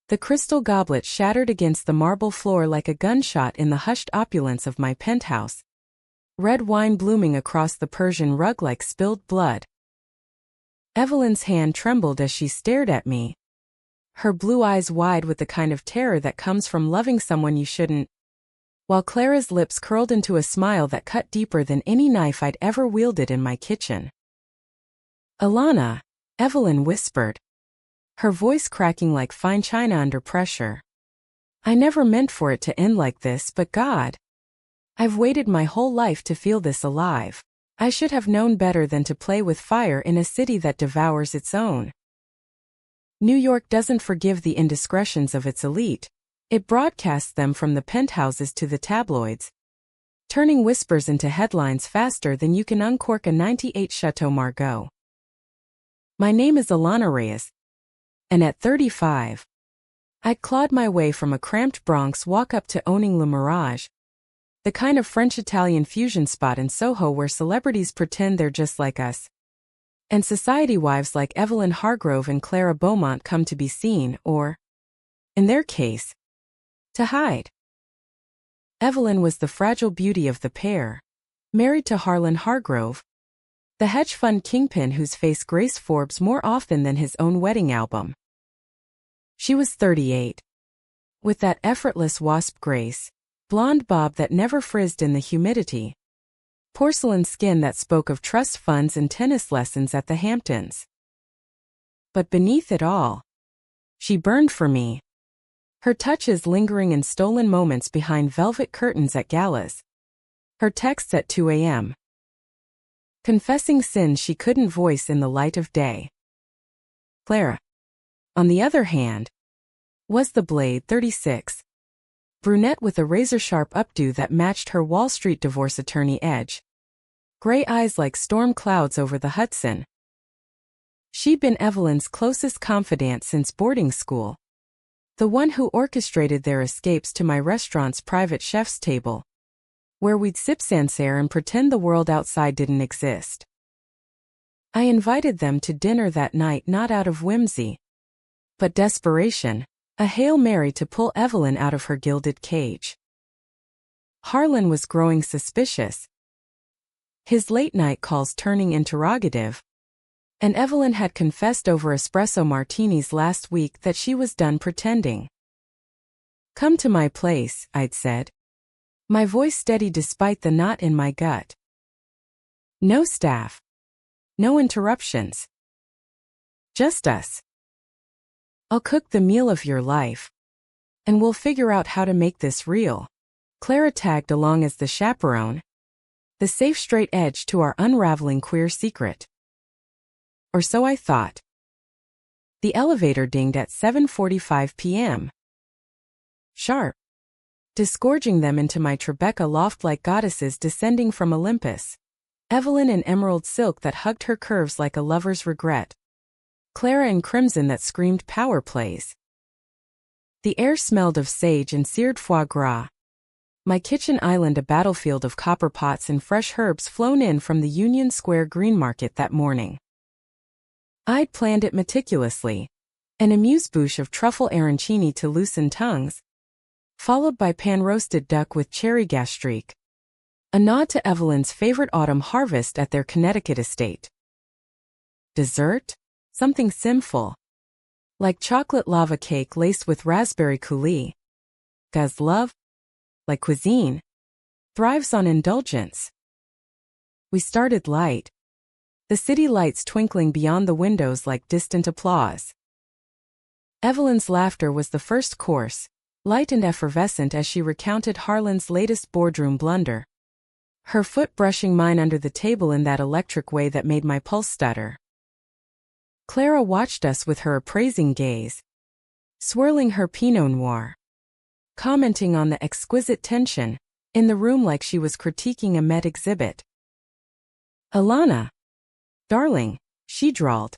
The crystal goblet shattered against the marble floor like a gunshot in the hushed opulence of my penthouse. Red wine blooming across the Persian rug like spilled blood. Evelyn's hand trembled as she stared at me, her blue eyes wide with the kind of terror that comes from loving someone you shouldn't, while Clara's lips curled into a smile that cut deeper than any knife I'd ever wielded in my kitchen. "Alana," Evelyn whispered, her voice cracking like fine china under pressure. "I never meant for it to end like this, but God, I've waited my whole life to feel this alive. I should have known better than to play with fire in a city that devours its own. New York doesn't forgive the indiscretions of its elite. It broadcasts them from the penthouses to the tabloids, turning whispers into headlines faster than you can uncork a 98 Chateau Margaux. My name is Alana Reyes, and at 35, I'd clawed my way from a cramped Bronx walk up to owning Le Mirage, the kind of French-Italian fusion spot in Soho where celebrities pretend they're just like us, and society wives like Evelyn Hargrove and Clara Beaumont come to be seen, or, in their case, to hide. Evelyn was the fragile beauty of the pair, married to Harlan Hargrove, the hedge fund kingpin whose face graced Forbes more often than his own wedding album. She was 38. With that effortless wasp grace, blonde bob that never frizzed in the humidity, porcelain skin that spoke of trust funds and tennis lessons at the Hamptons. But beneath it all, she burned for me. Her touches lingering in stolen moments behind velvet curtains at galas. Her texts at 2 a.m. confessing sins she couldn't voice in the light of day. Clara, on the other hand, was the blade 36. Brunette with a razor-sharp updo that matched her Wall Street divorce attorney edge. Gray eyes like storm clouds over the Hudson. She'd been Evelyn's closest confidant since boarding school, the one who orchestrated their escapes to my restaurant's private chef's table, where we'd sip Sancerre and pretend the world outside didn't exist. I invited them to dinner that night not out of whimsy, but desperation, a Hail Mary to pull Evelyn out of her gilded cage. Harlan was growing suspicious, his late-night calls turning interrogative, and Evelyn had confessed over espresso martinis last week that she was done pretending. "Come to my place," I'd said, my voice steady despite the knot in my gut. "No staff. No interruptions. Just us. I'll cook the meal of your life, and we'll figure out how to make this real." Clara tagged along as the chaperone, the safe straight edge to our unraveling queer secret. Or so I thought. The elevator dinged at 7:45 p.m. sharp, disgorging them into my Tribeca loft like goddesses descending from Olympus. Evelyn in emerald silk that hugged her curves like a lover's regret. Clara in crimson that screamed power plays. The air smelled of sage and seared foie gras. My kitchen island a battlefield of copper pots and fresh herbs flown in from the Union Square Green Market that morning. I'd planned it meticulously. An amuse-bouche of truffle arancini to loosen tongues, followed by pan-roasted duck with cherry gastrique, a nod to Evelyn's favorite autumn harvest at their Connecticut estate. Dessert? Something sinful, like chocolate lava cake laced with raspberry coulis. Gaz love, like cuisine, thrives on indulgence. We started light, the city lights twinkling beyond the windows like distant applause. Evelyn's laughter was the first course, light and effervescent as she recounted Harlan's latest boardroom blunder, her foot brushing mine under the table in that electric way that made my pulse stutter. Clara watched us with her appraising gaze, swirling her Pinot Noir, commenting on the exquisite tension in the room like she was critiquing a Met exhibit. "Alana, darling," she drawled,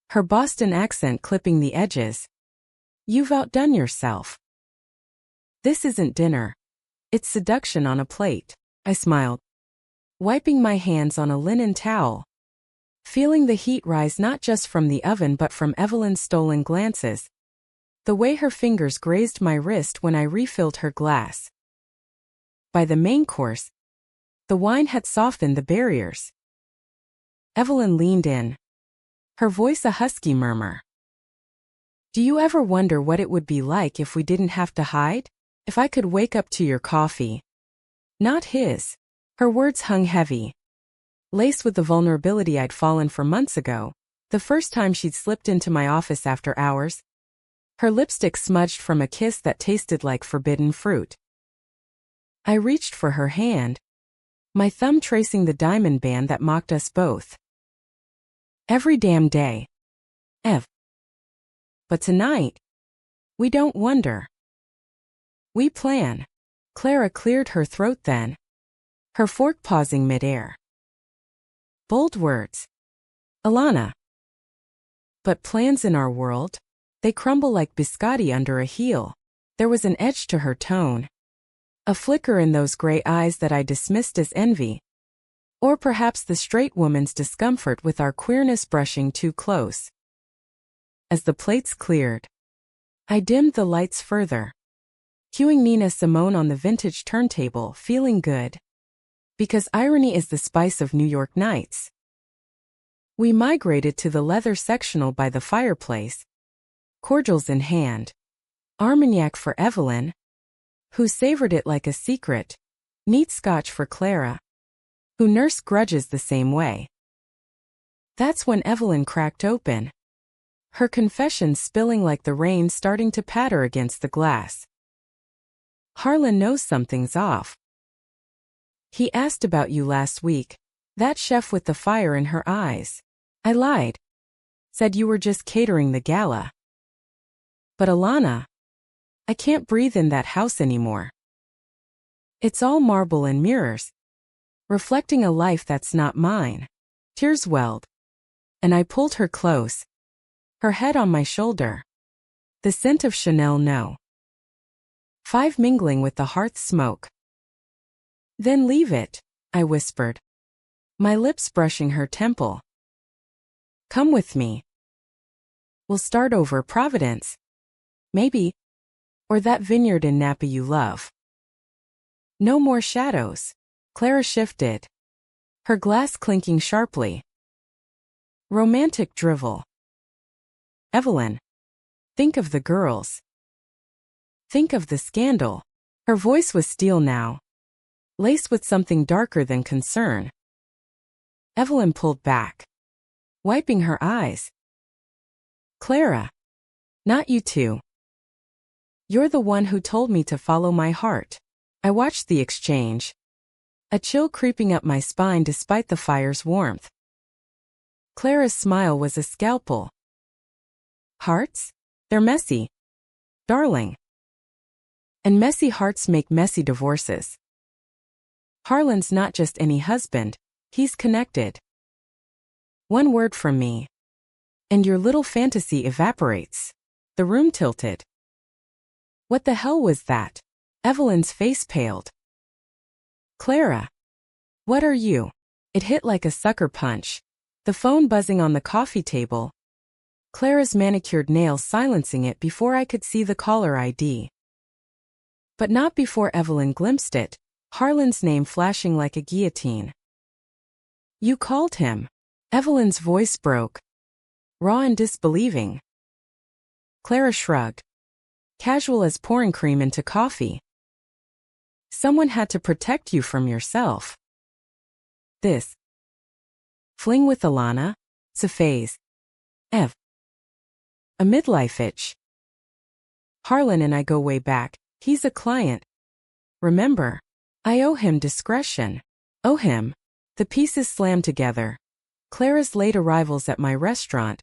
her Boston accent clipping the edges, "you've outdone yourself. This isn't dinner. It's seduction on a plate." I smiled, wiping my hands on a linen towel, feeling the heat rise not just from the oven but from Evelyn's stolen glances, the way her fingers grazed my wrist when I refilled her glass. By the main course, the wine had softened the barriers. Evelyn leaned in, her voice a husky murmur. Do you ever wonder what it would be like if we didn't have to hide? If I could wake up to your coffee? Not his. Her words hung heavy, laced with the vulnerability I'd fallen for months ago, the first time she'd slipped into my office after hours. Her lipstick smudged from a kiss that tasted like forbidden fruit. I reached for her hand, my thumb tracing the diamond band that mocked us both. Every damn day, Ev. But tonight, we don't wonder. We plan. Clara cleared her throat then, her fork pausing midair. Bold words. Alana. But plans in our world, they crumble like biscotti under a heel. There was an edge to her tone, a flicker in those gray eyes that I dismissed as envy. Or perhaps the straight woman's discomfort with our queerness brushing too close. As the plates cleared, I dimmed the lights further, cueing Nina Simone on the vintage turntable, feeling good. Because irony is the spice of New York nights. We migrated to the leather sectional by the fireplace, cordials in hand, Armagnac for Evelyn, who savored it like a secret, neat scotch for Clara, who nursed grudges the same way. That's when Evelyn cracked open, her confession spilling like the rain starting to patter against the glass. Harlan knows something's off. He asked about you last week, that chef with the fire in her eyes. I lied. Said you were just catering the gala. But Alana, I can't breathe in that house anymore. It's all marble and mirrors, reflecting a life that's not mine. Tears welled, and I pulled her close, her head on my shoulder. The scent of Chanel No. 5 mingling with the hearth smoke. Then leave it, I whispered, my lips brushing her temple. Come with me. We'll start over Providence. Maybe. Or that vineyard in Napa you love. No more shadows. Clara shifted, her glass clinking sharply. Romantic drivel. Evelyn. Think of the girls. Think of the scandal. Her voice was steel now, laced with something darker than concern. Evelyn pulled back, wiping her eyes. Clara. Not you two. You're the one who told me to follow my heart. I watched the exchange, a chill creeping up my spine despite the fire's warmth. Clara's smile was a scalpel. Hearts? They're messy, darling. And messy hearts make messy divorces. Harlan's not just any husband, he's connected. One word from me, and your little fantasy evaporates. The room tilted. What the hell was that? Evelyn's face paled. Clara. What are you? It hit like a sucker punch, the phone buzzing on the coffee table, Clara's manicured nails silencing it before I could see the caller ID. But not before Evelyn glimpsed it, Harlan's name flashing like a guillotine. You called him. Evelyn's voice broke, raw and disbelieving. Clara shrugged, casual as pouring cream into coffee. Someone had to protect you from yourself. This fling with Alana? It's a phase. Ev. A midlife itch. Harlan and I go way back. He's a client. Remember, I owe him discretion. Owe him. The pieces slammed together. Clara's late arrivals at my restaurant.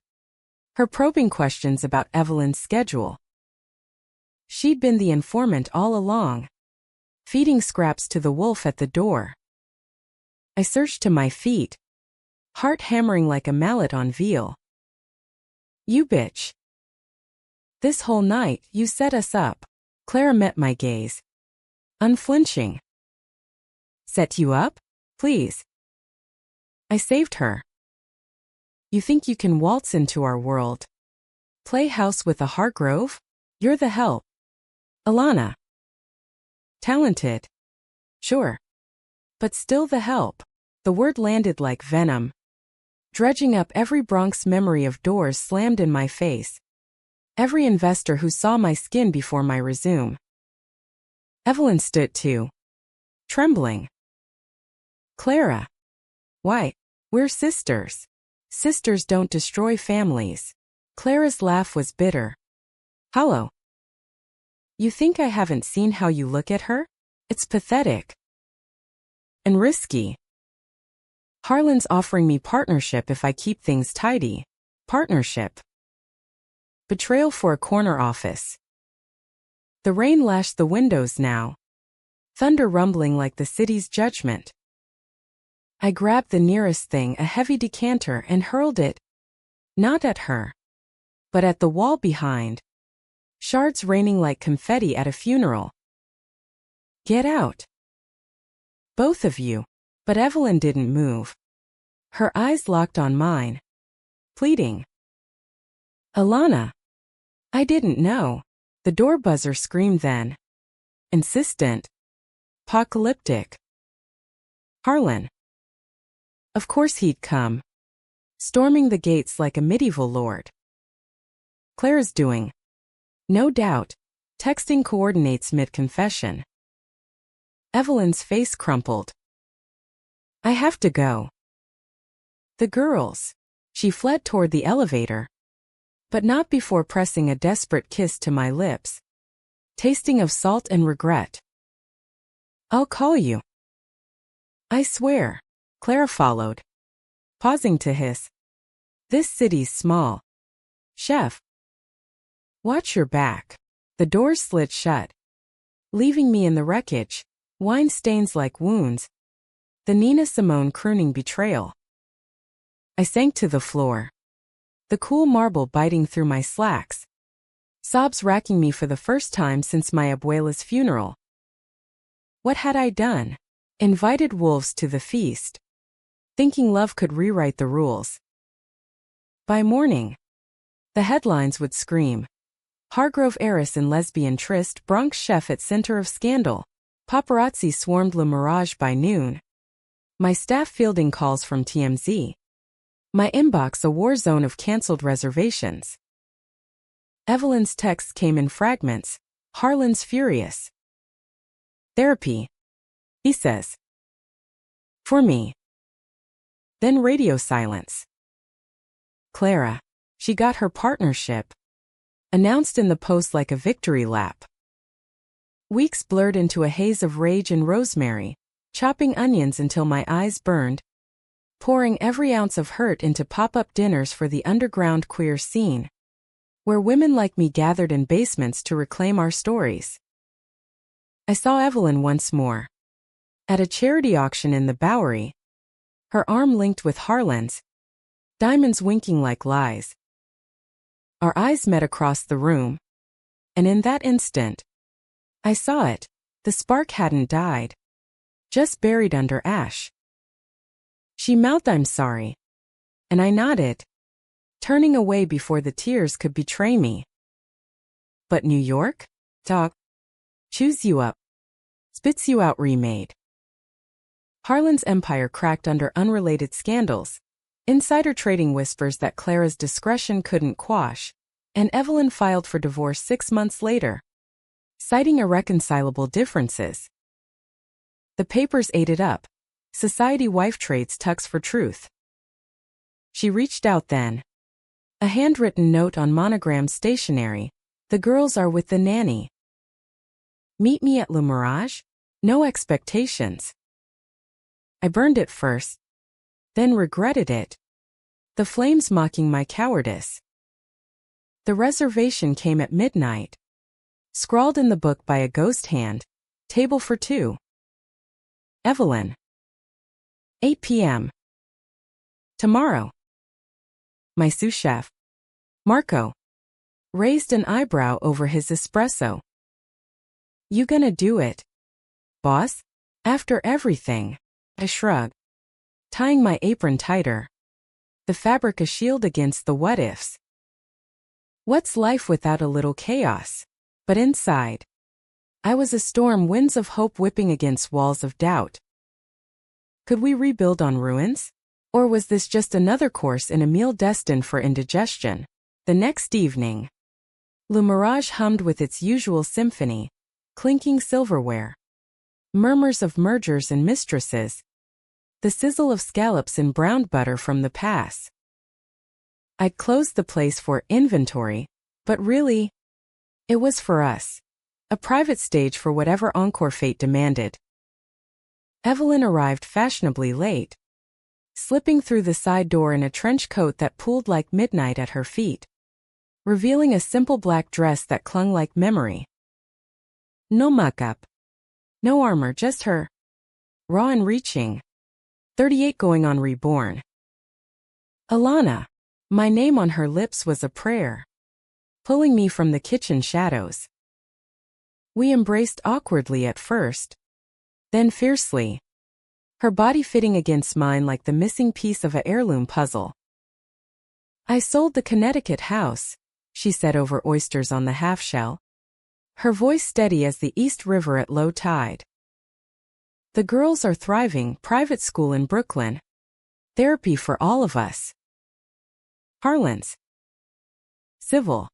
Her probing questions about Evelyn's schedule. She'd been the informant all along, feeding scraps to the wolf at the door. I surged to my feet, heart hammering like a mallet on veal. You bitch. This whole night you set us up. Clara met my gaze, unflinching. Set you up? Please. I saved her. You think you can waltz into our world? Play house with a Hargrove? You're the help. Alana. Talented. Sure. But still the help. The word landed like venom, dredging up every Bronx memory of doors slammed in my face. Every investor who saw my skin before my resume. Evelyn stood too, trembling. Clara. Why? We're sisters. Sisters don't destroy families. Clara's laugh was bitter. Hollow. You think I haven't seen how you look at her? It's pathetic. And risky. Harlan's offering me partnership if I keep things tidy. Partnership. Betrayal for a corner office. The rain lashed the windows now, thunder rumbling like the city's judgment. I grabbed the nearest thing, a heavy decanter, and hurled it, not at her, but at the wall behind, shards raining like confetti at a funeral. Get out. Both of you. But Evelyn didn't move. Her eyes locked on mine, pleading. Alana. I didn't know. The door buzzer screamed then. Insistent. Apocalyptic. Harlan. Of course he'd come, storming the gates like a medieval lord. Claire's doing. No doubt. Texting coordinates mid-confession. Evelyn's face crumpled. I have to go. The girls. She fled toward the elevator, but not before pressing a desperate kiss to my lips, tasting of salt and regret. I'll call you. I swear. Clara followed, pausing to hiss. This city's small. Chef. Watch your back. The doors slid shut, leaving me in the wreckage, wine stains like wounds. The Nina Simone crooning betrayal. I sank to the floor, the cool marble biting through my slacks, sobs racking me for the first time since my abuela's funeral. What had I done? Invited wolves to the feast, thinking love could rewrite the rules. By morning, the headlines would scream. Hargrove heiress in lesbian tryst, Bronx chef at center of scandal. Paparazzi swarmed Le Mirage by noon. My staff fielding calls from TMZ. My inbox a war zone of canceled reservations. Evelyn's texts came in fragments. Harlan's furious. Therapy. He says. For me. Then radio silence. Clara. She got her partnership. Announced in the post like a victory lap. Weeks blurred into a haze of rage and rosemary. Chopping onions until my eyes burned, pouring every ounce of hurt into pop-up dinners for the underground queer scene, where women like me gathered in basements to reclaim our stories. I saw Evelyn once more. At a charity auction in the Bowery, her arm linked with Harlan's, diamonds winking like lies. Our eyes met across the room, and in that instant, I saw it. The spark hadn't died. Just buried under ash. She mouthed I'm sorry, and I nodded, turning away before the tears could betray me. But New York? Dog. Chews you up. Spits you out remade. Harlan's empire cracked under unrelated scandals, insider trading whispers that Clara's discretion couldn't quash, and Evelyn filed for divorce 6 months later, citing irreconcilable differences. The papers ate it up. Society wife trades tucks for truth. She reached out then. A handwritten note on monogrammed stationery. The girls are with the nanny. Meet me at Le Mirage? No expectations. I burned it first, then regretted it. The flames mocking my cowardice. The reservation came at midnight. Scrawled in the book by a ghost hand. Table for two. Evelyn. 8 p.m. Tomorrow. My sous chef, Marco, raised an eyebrow over his espresso. You gonna do it, boss? After everything? I shrugged, tying my apron tighter. The fabric a shield against the what-ifs. What's life without a little chaos? But inside, I was a storm, winds of hope whipping against walls of doubt. Could we rebuild on ruins? Or was this just another course in a meal destined for indigestion? The next evening, Le Mirage hummed with its usual symphony, clinking silverware, murmurs of mergers and mistresses, the sizzle of scallops in browned butter from the pass. I'd closed the place for inventory, but really, it was for us. A private stage for whatever encore fate demanded. Evelyn arrived fashionably late, slipping through the side door in a trench coat that pooled like midnight at her feet, revealing a simple black dress that clung like memory. No makeup, no armor, just her, raw and reaching, 38 going on reborn. Alana, my name on her lips was a prayer, pulling me from the kitchen shadows. We embraced awkwardly at first, then fiercely, her body fitting against mine like the missing piece of an heirloom puzzle. I sold the Connecticut house, she said over oysters on the half-shell, her voice steady as the East River at low tide. The girls are thriving, private school in Brooklyn. Therapy for all of us. Harlan's civil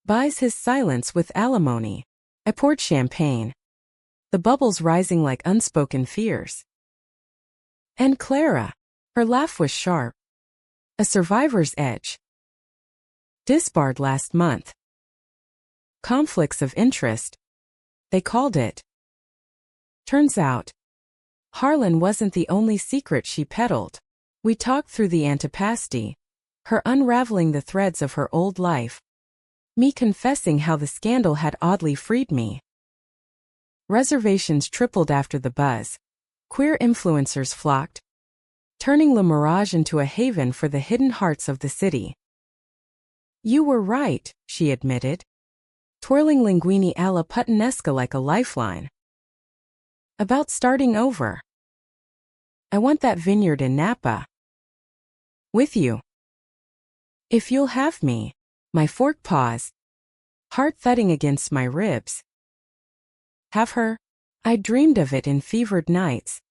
buys his silence with alimony. I poured champagne, the bubbles rising like unspoken fears. And Clara, her laugh was sharp, a survivor's edge. Disbarred last month. Conflicts of interest, they called it. Turns out, Harlan wasn't the only secret she peddled. We talked through the antipasti, her unraveling the threads of her old life, me confessing how the scandal had oddly freed me. Reservations tripled after the buzz. Queer influencers flocked, turning Le Mirage into a haven for the hidden hearts of the city. You were right, she admitted, twirling linguini alla puttanesca like a lifeline. About starting over. I want that vineyard in Napa. With you. If you'll have me. My fork paused, heart thudding against my ribs. Have her? I dreamed of it in fevered nights.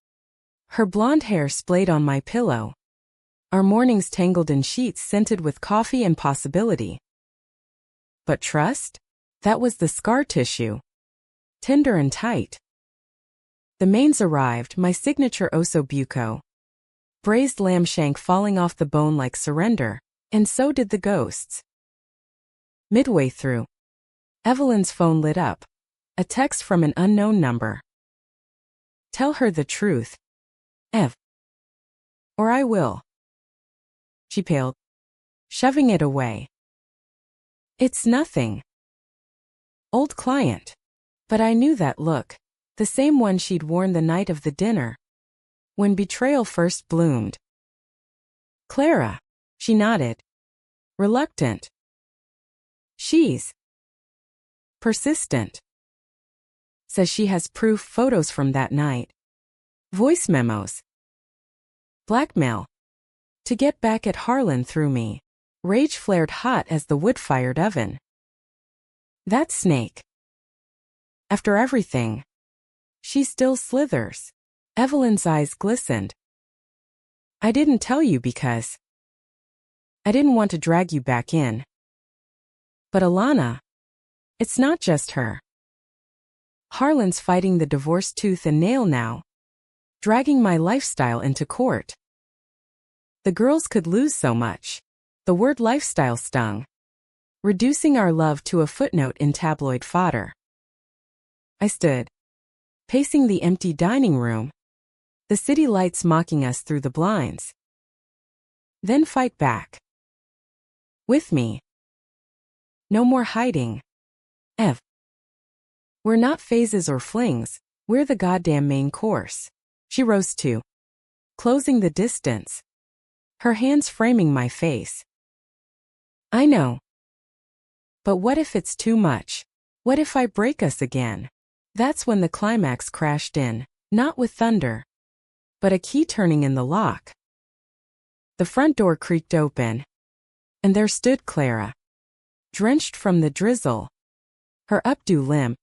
Her blonde hair splayed on my pillow. Our mornings tangled in sheets scented with coffee and possibility. But trust? That was the scar tissue. Tender and tight. The mains arrived, my signature osso buco. Braised lamb shank falling off the bone like surrender, and so did the ghosts. Midway through, Evelyn's phone lit up. A text from an unknown number. Tell her the truth, Ev. Or I will. She paled, shoving it away. It's nothing. Old client. But I knew that look, the same one she'd worn the night of the dinner, when betrayal first bloomed. Clara, she nodded, reluctant. She's persistent. Says she has proof, photos from that night. Voice memos. Blackmail. To get back at Harlan through me. Rage flared hot as the wood-fired oven. That snake. After everything, she still slithers. Evelyn's eyes glistened. I didn't tell you because I didn't want to drag you back in. But Alana, it's not just her. Harlan's fighting the divorce tooth and nail now, dragging my lifestyle into court. The girls could lose so much. The word lifestyle stung, reducing our love to a footnote in tabloid fodder. I stood, pacing the empty dining room, the city lights mocking us through the blinds. Then fight back. With me. No more hiding. Ev. We're not phases or flings, we're the goddamn main course. She rose too, closing the distance, her hands framing my face. I know. But what if it's too much? What if I break us again? That's when the climax crashed in, not with thunder, but a key turning in the lock. The front door creaked open, and there stood Clara, drenched from the drizzle, her updo limp,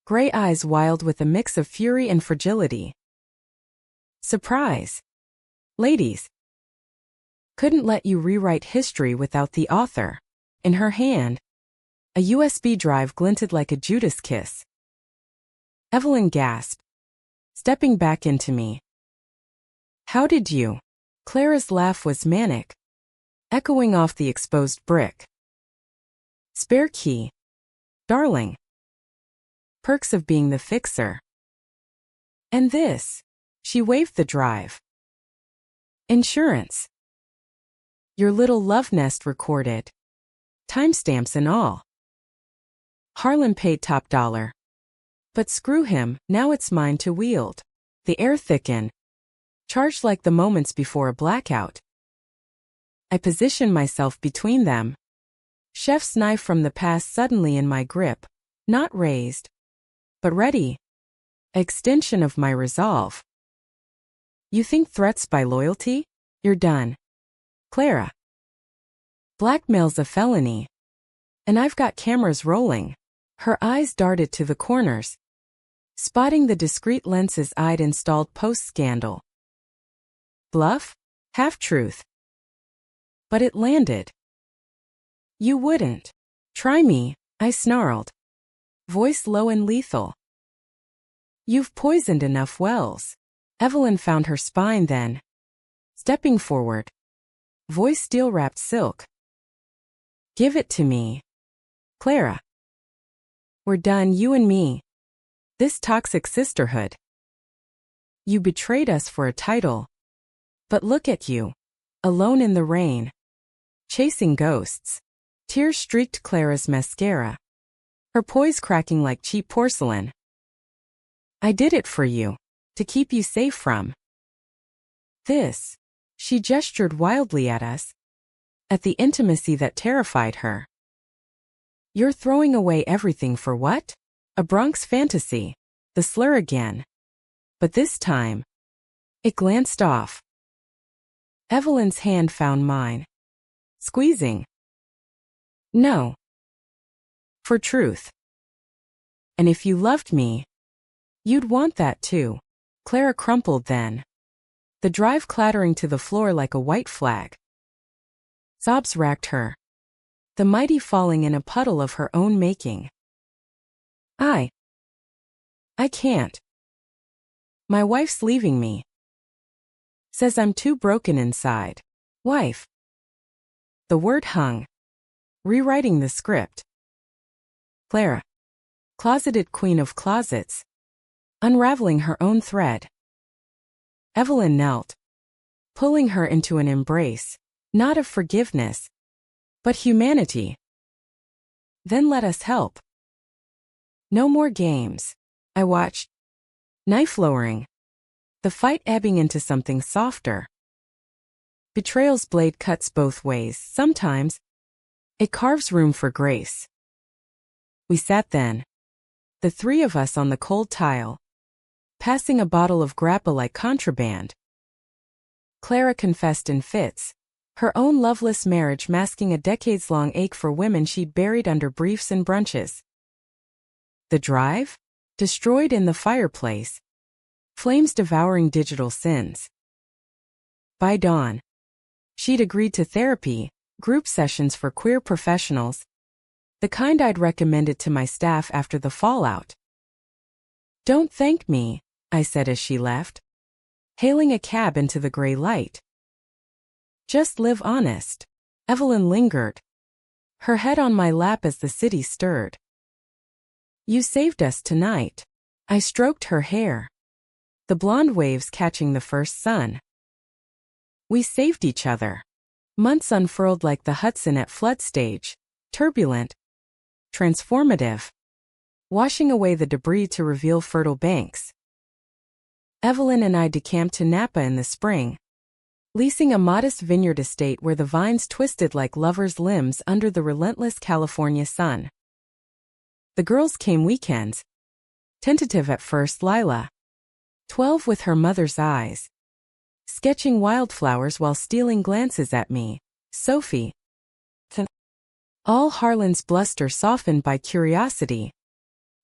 gray eyes wild with a mix of fury and fragility. Surprise. Ladies. Couldn't let you rewrite history without the author. In her hand, a USB drive glinted like a Judas kiss. Evelyn gasped, stepping back into me. How did you? Clara's laugh was manic, echoing off the exposed brick. Spare key. Darling. Perks of being the fixer. And this. She waved the drive. Insurance. Your little love nest recorded. Timestamps and all. Harlan paid top dollar. But screw him, now it's mine to wield. The air thickened. Charged like the moments before a blackout. I positioned myself between them. Chef's knife from the past suddenly in my grip, not raised, but ready. Extension of my resolve. You think threats by loyalty? You're done. Clara. Blackmail's a felony. And I've got cameras rolling. Her eyes darted to the corners, spotting the discreet lenses I'd installed post-scandal. Bluff? Half-truth. But it landed. You wouldn't. Try me, I snarled. Voice low and lethal. You've poisoned enough wells. Evelyn found her spine then. Stepping forward. Voice steel-wrapped silk. Give it to me. Clara. We're done, you and me. This toxic sisterhood. You betrayed us for a title. But look at you. Alone in the rain. Chasing ghosts. Tears streaked Clara's mascara. Her poise cracking like cheap porcelain. I did it for you. To keep you safe from this. She gestured wildly at us. At the intimacy that terrified her. You're throwing away everything for what? A Bronx fantasy. The slur again. But this time. It glanced off. Evelyn's hand found mine. Squeezing. No. For truth. And if you loved me, you'd want that too. Clara crumpled then. The drive clattering to the floor like a white flag. Sobs racked her. The mighty falling in a puddle of her own making. I can't. My wife's leaving me. Says I'm too broken inside. Wife. The word hung. Rewriting the script. Clara. Closeted queen of closets. Unraveling her own thread. Evelyn knelt. Pulling her into an embrace. Not of forgiveness. But humanity. Then let us help. No more games. I watched. Knife lowering. The fight ebbing into something softer. Betrayal's blade cuts both ways. Sometimes, it carves room for grace. We sat then. The three of us on the cold tile. Passing a bottle of grappa like contraband. Clara confessed in fits. Her own loveless marriage masking a decades-long ache for women she'd buried under briefs and brunches. The drive? Destroyed in the fireplace. Flames devouring digital sins. By dawn, she'd agreed to therapy, group sessions for queer professionals, the kind I'd recommended to my staff after the fallout. Don't thank me, I said as she left, hailing a cab into the gray light. Just live honest. Evelyn lingered, her head on my lap as the city stirred. You saved us tonight. I stroked her hair. The blonde waves catching the first sun. We saved each other. Months unfurled like the Hudson at flood stage, turbulent, transformative, washing away the debris to reveal fertile banks. Evelyn and I decamped to Napa in the spring, leasing a modest vineyard estate where the vines twisted like lovers' limbs under the relentless California sun. The girls came weekends. Tentative at first, Lila, 12 with her mother's eyes, sketching wildflowers while stealing glances at me, Sophie, All Harlan's bluster softened by curiosity,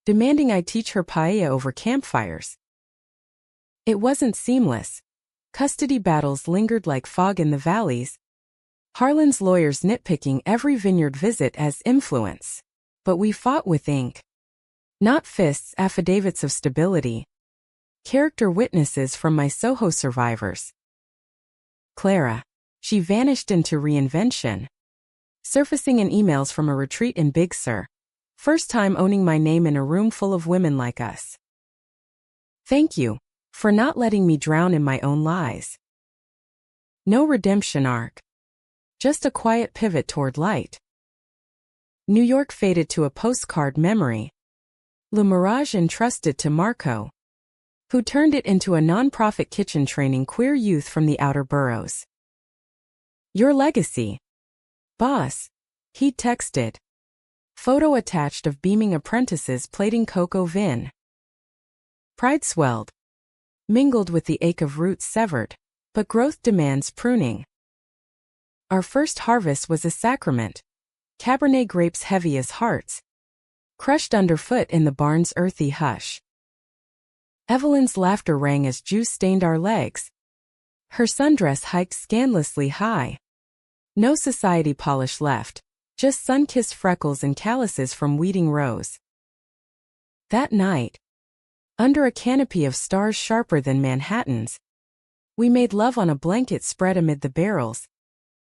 demanding I teach her paella over campfires. It wasn't seamless. Custody battles lingered like fog in the valleys, Harlan's lawyers nitpicking every vineyard visit as influence. But we fought with ink. Not fists, affidavits of stability. Character witnesses from my Soho survivors. Clara. She vanished into reinvention. Surfacing in emails from a retreat in Big Sur. First time owning my name in a room full of women like us. Thank you for not letting me drown in my own lies. No redemption arc. Just a quiet pivot toward light. New York faded to a postcard memory. Le Mirage entrusted to Marco, who turned it into a non-profit kitchen training queer youth from the outer boroughs. Your legacy. Boss. He texted. Photo attached of beaming apprentices plating cocoa vin. Pride swelled. Mingled with the ache of roots severed, but growth demands pruning. Our first harvest was a sacrament. Cabernet grapes heavy as hearts. Crushed underfoot in the barn's earthy hush. Evelyn's laughter rang as juice stained our legs. Her sundress hiked scandalously high. No society polish left, just sun-kissed freckles and calluses from weeding rows. That night, under a canopy of stars sharper than Manhattans, we made love on a blanket spread amid the barrels.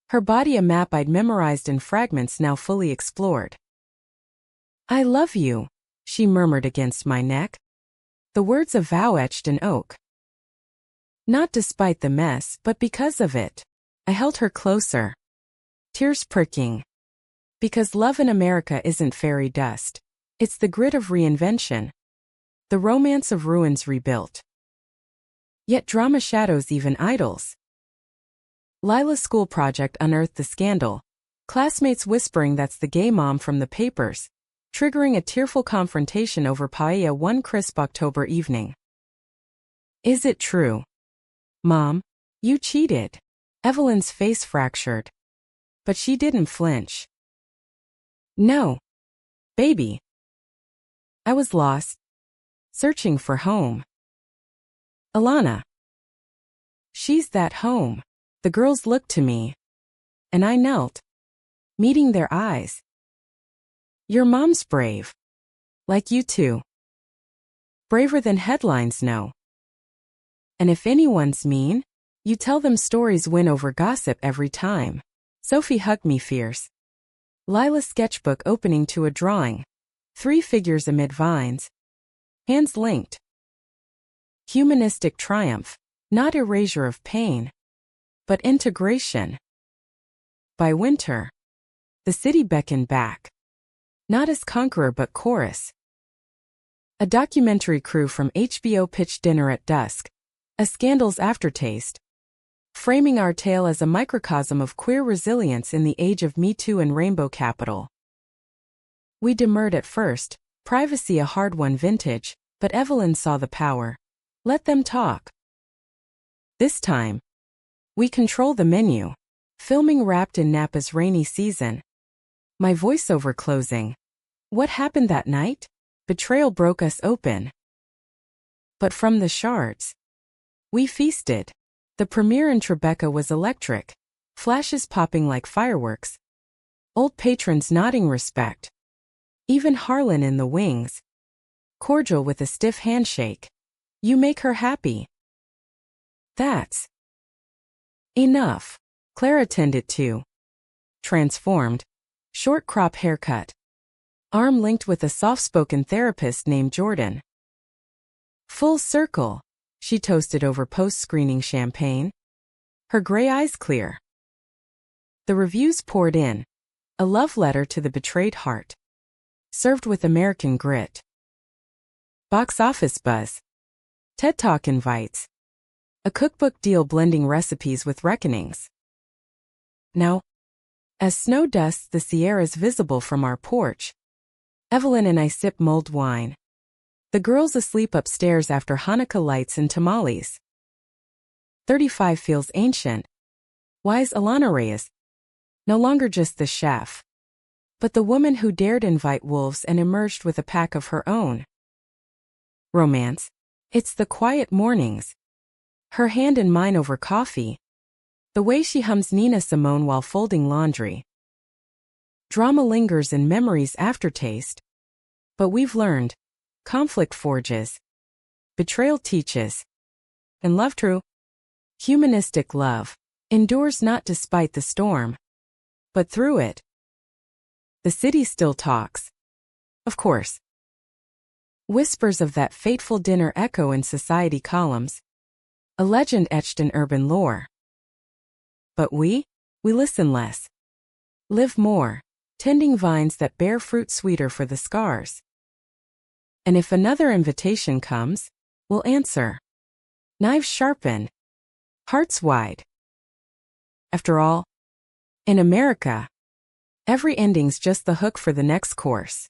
Her body a map I'd memorized in fragments now fully explored. I love you, she murmured against my neck. The words a vow etched in oak. Not despite the mess, but because of it. I held her closer. Tears pricking. Because love in America isn't fairy dust. It's the grit of reinvention. The romance of ruins rebuilt. Yet drama shadows even idols. Lila's school project unearthed the scandal. Classmates whispering that's the gay mom from the papers, triggering a tearful confrontation over paella one crisp October evening. Is it true? Mom, you cheated. Evelyn's face fractured. But she didn't flinch. No. Baby. I was lost. Searching for home. Alana. She's that home. The girls looked to me. And I knelt. Meeting their eyes. Your mom's brave. Like you too. Braver than headlines know. And if anyone's mean, you tell them stories win over gossip every time. Sophie hugged me fierce. Lila's sketchbook opening to a drawing. 3 figures amid vines. Hands linked. Humanistic triumph, not erasure of pain, but integration. By winter, the city beckoned back. Not as conqueror but chorus. A documentary crew from HBO pitched Dinner at Dusk, a scandal's aftertaste, framing our tale as a microcosm of queer resilience in the age of Me Too and Rainbow Capital. We demurred at first, privacy a hard-won vintage, but Evelyn saw the power. Let them talk. This time, we control the menu. Filming wrapped in Napa's rainy season. My voiceover closing. What happened that night? Betrayal broke us open. But from the shards, we feasted. The premiere in Tribeca was electric. Flashes popping like fireworks. Old patrons nodding respect. Even Harlan in the wings. Cordial with a stiff handshake. You make her happy. That's enough. Clara tended to. Transformed. Short crop haircut. Arm linked with a soft-spoken therapist named Jordan. Full circle. She toasted over post-screening champagne. Her gray eyes clear. The reviews poured in. A love letter to the betrayed heart. Served with American grit. Box office buzz. TED Talk invites. A cookbook deal blending recipes with reckonings. Now, as snow dusts the Sierras visible from our porch, Evelyn and I sip mulled wine. The girls asleep upstairs after Hanukkah lights and tamales. 35 feels ancient. Wise Alana Reyes. No longer just the chef, but the woman who dared invite wolves and emerged with a pack of her own. Romance. It's the quiet mornings. Her hand in mine over coffee. The way she hums Nina Simone while folding laundry. Drama lingers in memory's aftertaste. But we've learned. Conflict forges. Betrayal teaches. And love, true humanistic love, endures not despite the storm, but through it. The city still talks. Of course. Whispers of that fateful dinner echo in society columns. A legend etched in urban lore. But we listen less. Live more, tending vines that bear fruit sweeter for the scars. And if another invitation comes, we'll answer. Knives sharpen. Hearts wide. After all, in America, every ending's just the hook for the next course.